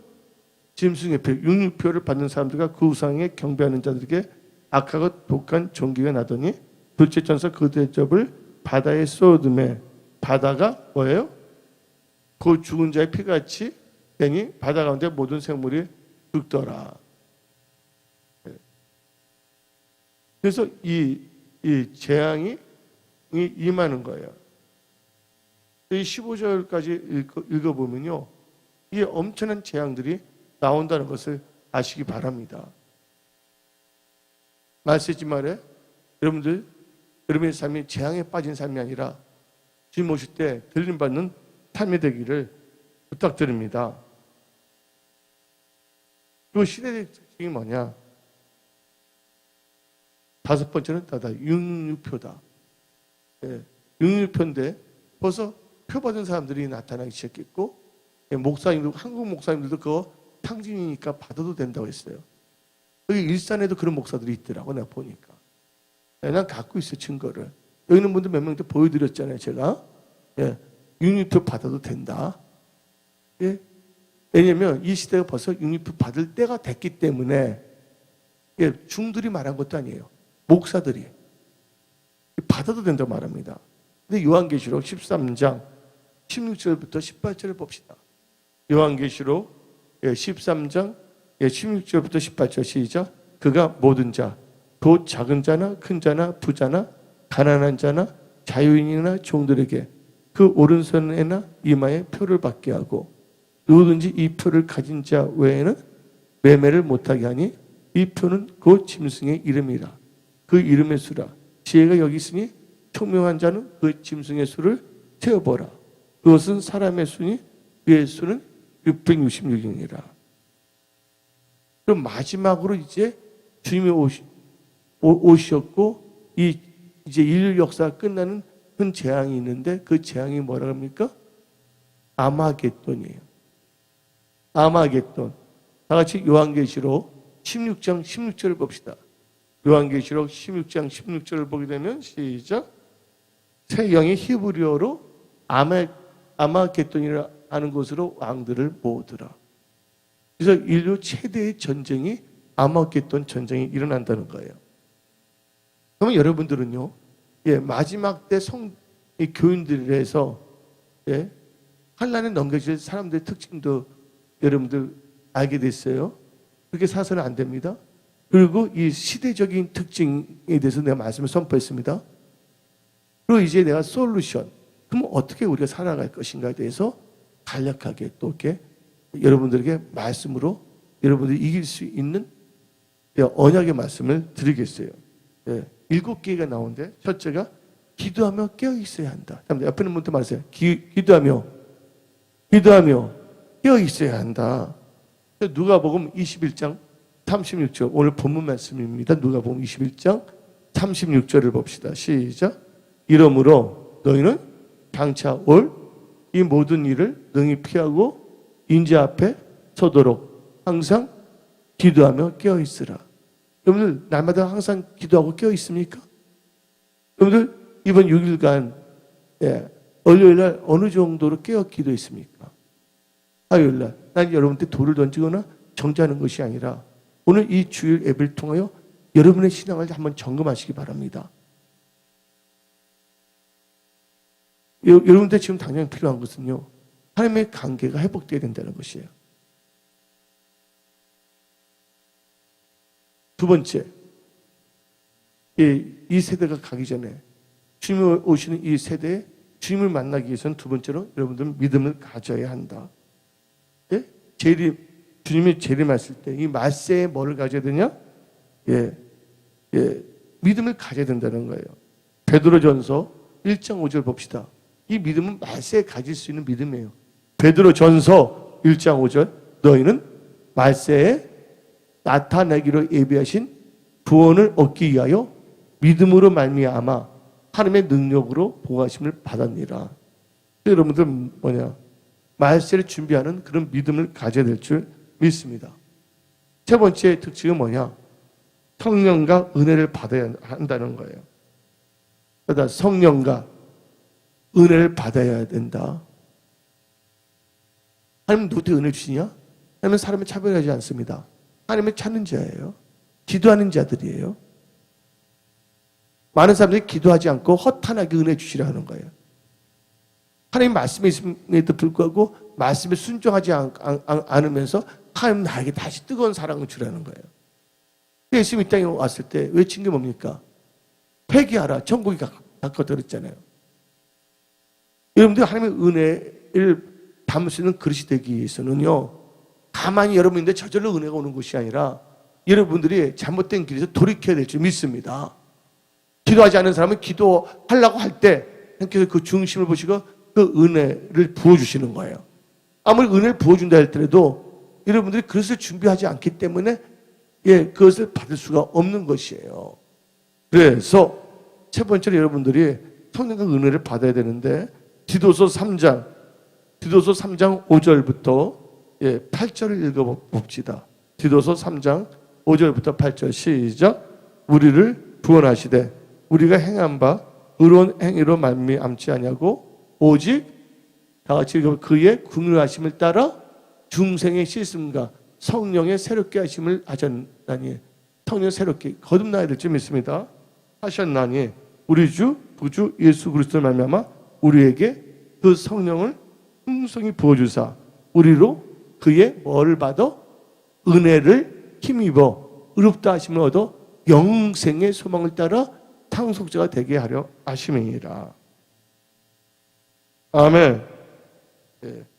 짐승의 표, 육류표를 받는 사람들과 그 우상에 경배하는 자들에게 악하고 독한 종기가 나더니 둘째 천사 그 대접을 바다에 쏟음에 바다가 뭐예요? 그 죽은 자의 피같이 되니 바다 가운데 모든 생물이 죽더라. 그래서 이 재앙이 임하는 거예요. 이 15절까지 읽어보면요. 이 엄청난 재앙들이 나온다는 것을 아시기 바랍니다. 말세지 말에 여러분들 여러분의 삶이 재앙에 빠진 삶이 아니라 주님 오실 때 들림받는 삶이 되기를 부탁드립니다. 그 시대의 특징이 뭐냐? 5번째는 다다 육류표다. 육류표인데 벌써 표 받은 사람들이 나타나기 시작했고 목사님도 한국 목사님들도 그거 탕진이니까 받아도 된다고 했어요. 여기 일산에도 그런 목사들이 있더라고 내가 보니까. 난 갖고 있어 증거를. 여기 있는 분들 몇 명도 보여드렸잖아요 제가. 육류표 받아도 된다. 왜냐하면 이 시대가 벌써 육류표 받을 때가 됐기 때문에 중들이 말한 것도 아니에요. 목사들이 받아도 된다고 말합니다. 근데 요한계시록 13장 16절부터 18절을 봅시다. 요한계시록 13장 16절부터 18절 시작. 그가 모든 자, 곧 작은 자나 큰 자나 부자나 가난한 자나 자유인이나 종들에게 그 오른손에나 이마에 표를 받게 하고 누구든지 이 표를 가진 자 외에는 매매를 못하게 하니 이 표는 그 짐승의 이름이라. 그 이름의 수라. 지혜가 여기 있으니 총명한 자는 그 짐승의 수를 세어보라. 그것은 사람의 수니 그의 수는 666이니라. 그럼 마지막으로 이제 주님이 오셨고 이제 인류 역사가 끝나는 큰 재앙이 있는데 그 재앙이 뭐라 합니까? 아마겟돈이에요. 아마겟돈. 다 같이 요한계시록 16장 16절을 봅시다. 요한계시록 16장 16절을 보게 되면 시작. 새 영이 히브리어로 아마겟돈이라 하는 곳으로 왕들을 모으더라. 그래서 인류 최대의 전쟁이 아마겟돈 전쟁이 일어난다는 거예요. 그러면 여러분들은요, 마지막 때 교인들에서 환난에 넘겨질 사람들의 특징도 여러분들 알게 됐어요. 그렇게 사서는 안 됩니다. 그리고 이 시대적인 특징에 대해서 내가 말씀을 선포했습니다. 그리고 이제 내가 솔루션, 그럼 어떻게 우리가 살아갈 것인가에 대해서 간략하게 또 이렇게 여러분들에게 말씀으로 여러분들이 이길 수 있는 언약의 말씀을 드리겠어요. 7개가 나오는데 첫째가 기도하며 깨어 있어야 한다. 옆에 있는 분한테 말하세요. 기도하며 깨어 있어야 한다. 누가복음 21장 36절 오늘 본문 말씀입니다. 누가복음 21장 36절을 봅시다. 시작. 이러므로 너희는 장차 올 이 모든 일을 능히 피하고 인자 앞에 서도록 항상 기도하며 깨어 있으라. 여러분들 날마다 항상 기도하고 깨어 있습니까? 여러분들 이번 6일간 월요일날 어느 정도로 깨어 기도했습니까? 화요일날 난 여러분한테 돌을 던지거나 정죄하는 것이 아니라 오늘 이 주일 예배를 통하여 여러분의 신앙을 한번 점검하시기 바랍니다. 여러분들 지금 당장 필요한 것은요, 하나님의 관계가 회복되어야 된다는 것이에요. 두 번째, 이 세대가 가기 전에 주님이 오시는 이 세대에 주님을 만나기 위해서는 두 번째로 여러분들은 믿음을 가져야 한다. 주님이 재림하실 때 이 말세에 뭐를 가져야 되냐? 믿음을 가져야 된다는 거예요. 베드로전서 1장 5절 봅시다. 이 믿음은 말세에 가질 수 있는 믿음이에요. 베드로전서 1장 5절 너희는 말세에 나타내기로 예비하신 구원을 얻기 위하여 믿음으로 말미암아 하나님의 능력으로 보호하심을 받았니라. 여러분들 말세를 준비하는 그런 믿음을 가져야 될 줄 믿습니다. 세 번째 특징은 뭐냐? 성령과 은혜를 받아야 한다는 거예요. 그러다 성령과 은혜를 받아야 된다. 하나님 누구한테 은혜 주시냐? 하나님은 사람을 차별하지 않습니다. 하나님을 찾는 자예요. 기도하는 자들이에요. 많은 사람들이 기도하지 않고 허탄하게 은혜 주시라 하는 거예요. 하나님 말씀에 있음에도 불구하고 말씀에 순종하지 않으면서 하나님 나에게 다시 뜨거운 사랑을 주라는 거예요. 예수님이 이 땅에 왔을 때 외친 게 뭡니까? 회개하라. 천국이 가까웠다 그랬잖아요. 여러분들 하나님의 은혜를 담을 수 있는 그릇이 되기 위해서는요, 가만히 여러분인데 저절로 은혜가 오는 것이 아니라 여러분들이 잘못된 길에서 돌이켜야 될 줄 믿습니다. 기도하지 않는 사람은 기도하려고 할 때 하나님께서 그 중심을 보시고 그 은혜를 부어주시는 거예요. 아무리 은혜를 부어준다 할때라도 여러분들이 그것을 준비하지 않기 때문에 그것을 받을 수가 없는 것이에요. 그래서 첫 번째로 여러분들이 성령과 은혜를 받아야 되는데 디도서 3장 5절부터 8절을 읽어봅시다. 디도서 3장 5절부터 8절 시작. 우리를 구원하시되 우리가 행한 바 의로운 행위로 말미암지 아니하고 오직 다 같이 읽어보면 그의 긍휼하심을 따라 중생의 씻음과 성령의 새롭게 하심을 하셨나니. 성령 새롭게 거듭나야 될 줄 믿습니다. 하셨나니 우리 주 구주 예수 그리스도를 말미암아 우리에게 그 성령을 풍성히 부어주사 우리로 그의 뭐를 받아? 은혜를 힘입어 의롭다 하심을 얻어 영생의 소망을 따라 상속자가 되게 하려 하심이니라. 아멘.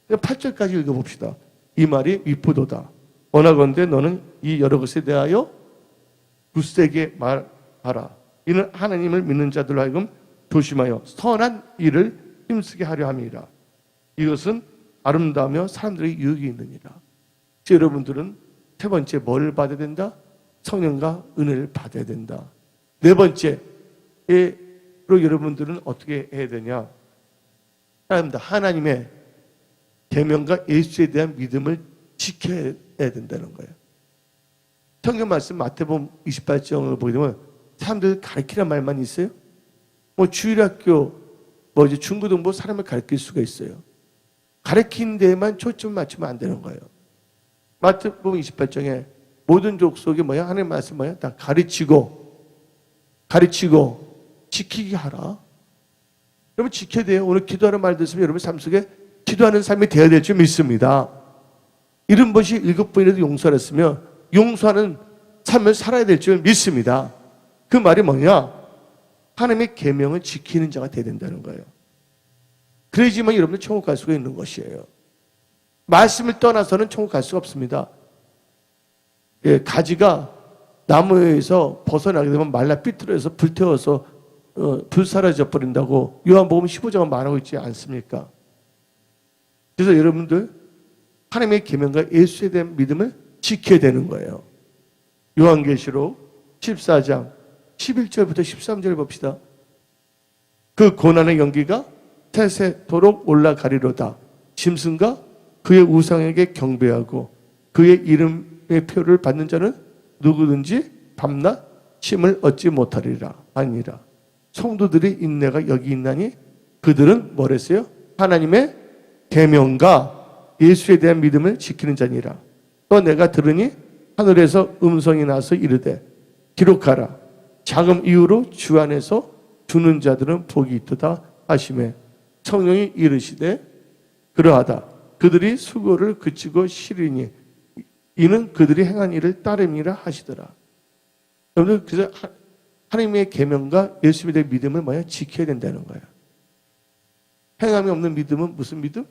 8절까지 읽어봅시다. 이 말이 위포도다. 원하건대 너는 이 여러 것에 대하여 굳세게 말하라. 이는 하나님을 믿는 자들로 하여금 조심하여 선한 일을 힘쓰게 하려 함이라. 이것은 아름다우며 사람들의 유익이 있느니라. 여러분들은 세 번째 뭘 받아야 된다? 성령과 은혜를 받아야 된다. 네 번째로 여러분들은 어떻게 해야 되냐? 하나님의 계명과 예수에 대한 믿음을 지켜야 된다는 거예요. 성경 말씀 마태복음 28장을 보게 되면 사람들 가르치란 말만 있어요? 주일학교, 이제 중고등부 사람을 가르칠 수가 있어요. 가르치는 데에만 초점 맞추면 안 되는 거예요. 마태복음 28장에 모든 족속이 하나님 말씀 다 가르치고 지키게 하라. 여러분 지켜야 돼요. 오늘 기도하는 말 들으시면 여러분 삶 속에 기도하는 삶이 되어야 될 줄 믿습니다. 70번씩 7번이라도 용서를 했으면 용서하는 삶을 살아야 될 줄 믿습니다. 그 말이 뭐냐? 하나님의 계명을 지키는 자가 되어야 된다는 거예요. 그래야지만 여러분들 천국 갈 수가 있는 것이에요. 말씀을 떠나서는 천국 갈 수가 없습니다. 예, 가지가 나무에서 벗어나게 되면 말라 삐뚤어져서 불태워서 불사라져 버린다고 요한복음 15장은 말하고 있지 않습니까? 그래서 여러분들 하나님의 계명과 예수에 대한 믿음을 지켜야 되는 거예요. 요한계시록 14장 11절부터 13절 봅시다. 그 고난의 연기가 세세토록 올라가리로다. 짐승과 그의 우상에게 경배하고 그의 이름의 표를 받는 자는 누구든지 밤낮 쉼을 얻지 못하리라. 아니라 성도들의 인내가 여기 있나니 그들은 뭐랬어요? 하나님의 계명과 예수에 대한 믿음을 지키는 자니라. 또 내가 들으니 하늘에서 음성이 나서 이르되 기록하라. 자금 이후로 주 안에서 주는 자들은 복이 있도다 하시매 성령이 이르시되 그러하다. 그들이 수고를 그치고 쉬리니 이는 그들이 행한 일을 따름이라 하시더라. 여러분들 그래서 하나님의 계명과 예수님에 대한 믿음을 뭐야? 지켜야 된다는 거야. 행함이 없는 믿음은 무슨 믿음?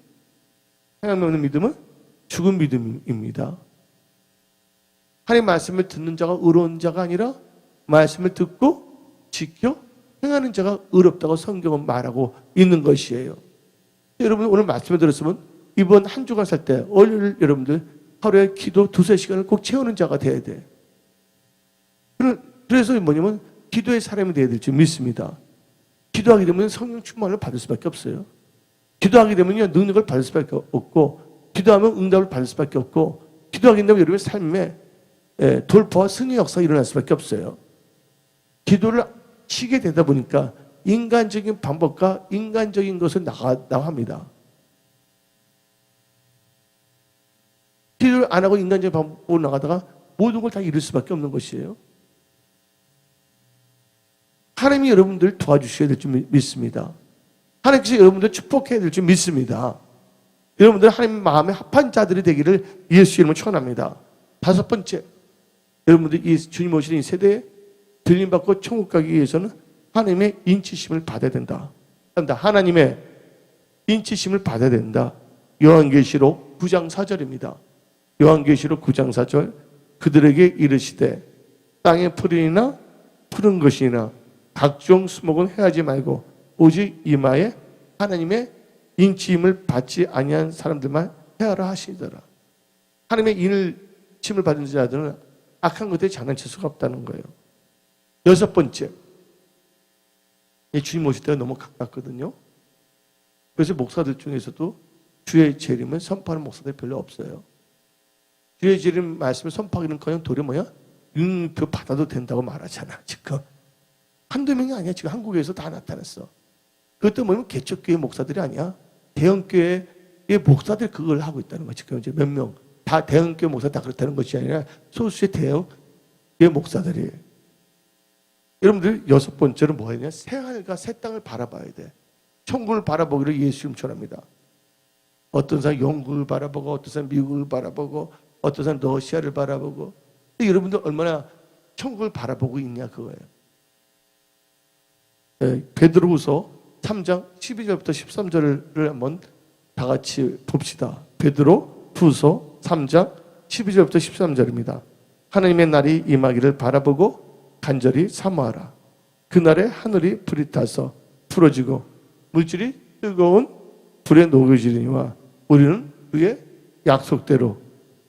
행함이 없는 믿음은 죽은 믿음입니다. 하나님 말씀을 듣는 자가 의로운 자가 아니라 말씀을 듣고 지켜 행하는 자가 의롭다고 성경은 말하고 있는 것이에요. 여러분 오늘 말씀을 들었으면 이번 한 주간 살 때 월요일 여러분들 하루에 기도 2-3시간을 꼭 채우는 자가 돼야 돼. 그래서 뭐냐면 기도의 사람이 돼야 될 줄 믿습니다. 기도하게 되면 성령 충만을 받을 수밖에 없어요. 기도하게 되면요 능력을 받을 수밖에 없고 기도하면 응답을 받을 수밖에 없고 기도하게 되면 여러분의 삶에 돌파와 승리 역사가 일어날 수밖에 없어요. 기도를 치게 되다 보니까 인간적인 방법과 인간적인 것을 나갑니다. 기도를 안 하고 인간적인 방법으로 나가다가 모든 걸 다 잃을 수밖에 없는 것이에요. 하나님이 여러분들 도와주셔야 될 줄 믿습니다. 하나님께서 여러분들 축복해야 될 줄 믿습니다. 여러분들 하나님 마음에 합한 자들이 되기를 예수 이름으로 축원합니다. 5번째, 여러분들 이 주님 오시는 이 세대에 들림받고 천국 가기 위해서는 하나님의 인치심을 받아야 된다. 하나님의 인치심을 받아야 된다. 요한계시록 9장 4절입니다. 요한계시록 9장 4절 그들에게 이르시되 땅의 풀이나 푸른 것이나 각종 수목은 해하지 말고 오직 이마에 하나님의 인치임을 받지 아니한 사람들만 해하라 하시더라. 하나님의 인치임을 받은 자들은 악한 것에 장난칠 수가 없다는 거예요. 6번째, 주님 오실 때가 너무 가깝거든요. 그래서 목사들 중에서도 주의 재림을 선포하는 목사들이 별로 없어요. 주의 재림 말씀을 선포하기는커녕 도리 뭐야? 그 받아도 된다고 말하잖아. 지금 한두 명이 아니야. 지금 한국에서 다 나타났어. 그것도 뭐냐면 개척교회 목사들이 아니야. 대형교회의 목사들 그걸 하고 있다는 거지. 지금 이제 몇 명 다 대형교회 목사 다 그렇다는 것이 아니라 소수의 대형교회 목사들이. 여러분들 6번째는 뭐냐? 새 하늘과 새 땅을 바라봐야 돼. 천국을 바라보기를 예수 이름 축원합니다. 어떤 사람 영국을 바라보고 어떤 사람 미국을 바라보고 어떤 사람 러시아를 바라보고. 근데 여러분들 얼마나 천국을 바라보고 있냐 그거예요. 베드로후서 3장 12절부터 13절을 한번 다 같이 봅시다. 베드로후서 3장 12절부터 13절입니다. 하나님의 날이 임하기를 바라보고 간절히 사모하라. 그날에 하늘이 불이 타서 풀어지고 물질이 뜨거운 불에 녹여지리니와 우리는 그의 약속대로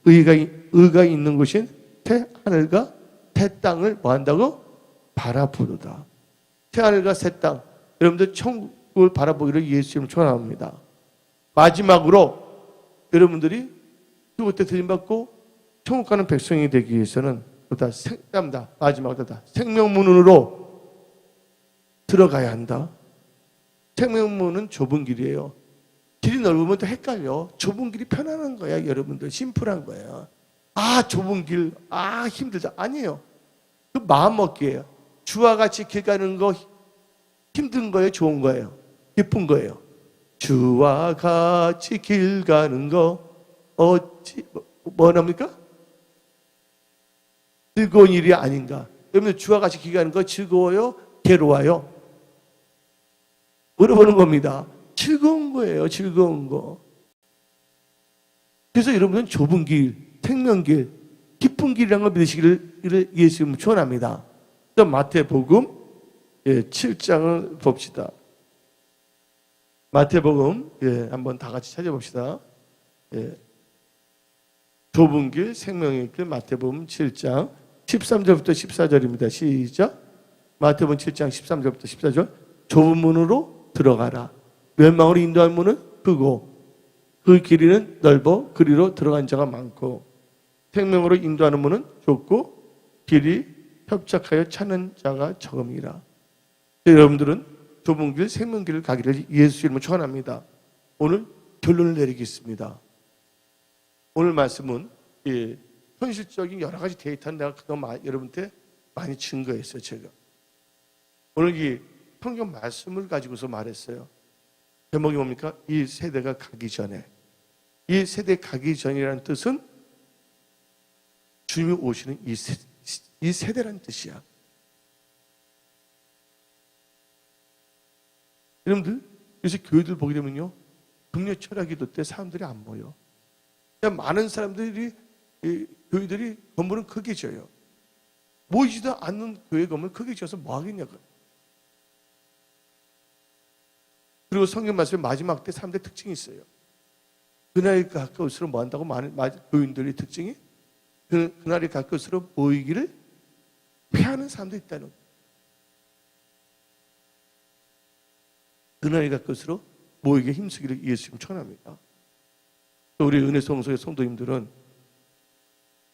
의가 있는 곳인 새 하늘과 새 땅을 뭐 한다고? 바라보도다. 새 하늘과 새 땅. 여러분들 천국을 바라보기를 예수 이름으로 축원합니다. 마지막으로 여러분들이 그때 들림받고 천국 가는 백성이 되기 위해서는 마지막으로 생명문으로 들어가야 한다. 생명문은 좁은 길이에요. 길이 넓으면 또 헷갈려. 좁은 길이 편안한 거야, 여러분들. 심플한 거예요. 아, 좁은 길, 아, 힘들다. 아니에요. 그 마음 먹기예요. 주와 같이 길 가는 거 힘든 거예요, 좋은 거예요, 기쁜 거예요. 주와 같이 길 가는 거 어찌 뭐랍니까? 즐거운 일이 아닌가. 여러분 주와 같이 길 가는 거 즐거워요? 괴로워요? 물어보는 겁니다. 즐거운 거예요, 즐거운 거. 그래서 여러분은 좁은 길, 생명길, 기쁜 길이라는 걸 믿으시기를 예수님 축원합니다. 또 마태복음 7장을 봅시다. 마태복음 한번 다 같이 찾아봅시다. 좁은 길, 생명의 길, 마태복음 7장 13절부터 14절입니다. 시작. 마태복음 7장 13절부터 14절. 좁은 문으로 들어가라. 멸망으로 인도할 문은 크고 그 길이는 넓어 그리로 들어간 자가 많고 생명으로 인도하는 문은 좁고 길이 협착하여 찾는 자가 적음이라. 여러분들은 좁은 길, 생명길을 가기를 예수 이름으로 축원합니다. 오늘 결론을 내리겠습니다. 오늘 말씀은 현실적인 여러 가지 데이터는 내가 그동안 여러분한테 많이 증거했어요. 제가 오늘 이 성경 말씀을 가지고서 말했어요. 제목이 뭡니까? 이 세대가 가기 전에. 이 세대 가기 전이라는 뜻은 주님이 오시는 이 세대라는 뜻이야. 여러분들 요새 교회들 보게 되면요, 금요 철학기도 때 사람들이 안 모여. 그냥 많은 사람들이 교회들이 건물은 크게 지어요. 모이지도 않는 교회 건물 크게 지어서 뭐 하겠냐고. 그리고 성경 말씀의 마지막 때 사람들의 특징이 있어요. 그날이 가까울수록 뭐 한다고 많은 교인들의 특징이 그날이 가까울수록 모이기를 피하는 사람들이 있다는 거예요. 그날이 가까울수록 모이기에 힘쓰기를 예수님 축원합니다. 또 우리 은혜성소의 성도님들은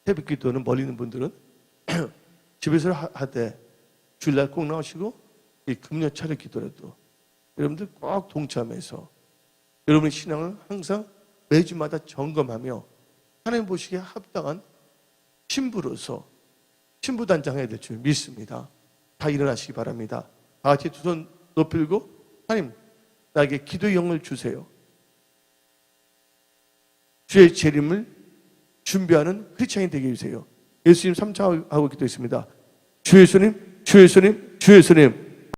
새벽 기도는 멀리 있는 분들은 집에서 하되 주일날 꼭 나오시고 이 금요 차례 기도라도 여러분들 꼭 동참해서 여러분의 신앙을 항상 매주마다 점검하며 하나님 보시기에 합당한 신부로서 신부단장해야 될 줄 믿습니다. 다 일어나시기 바랍니다. 다 같이 두 손 높이고 하나님 나에게 기도의 영을 주세요. 주의 재림을 준비하는 크리스찬이 되게 해주세요. 예수님 3차하고 기도했습니다. 주 예수님, 주 예수님, 주 예수님.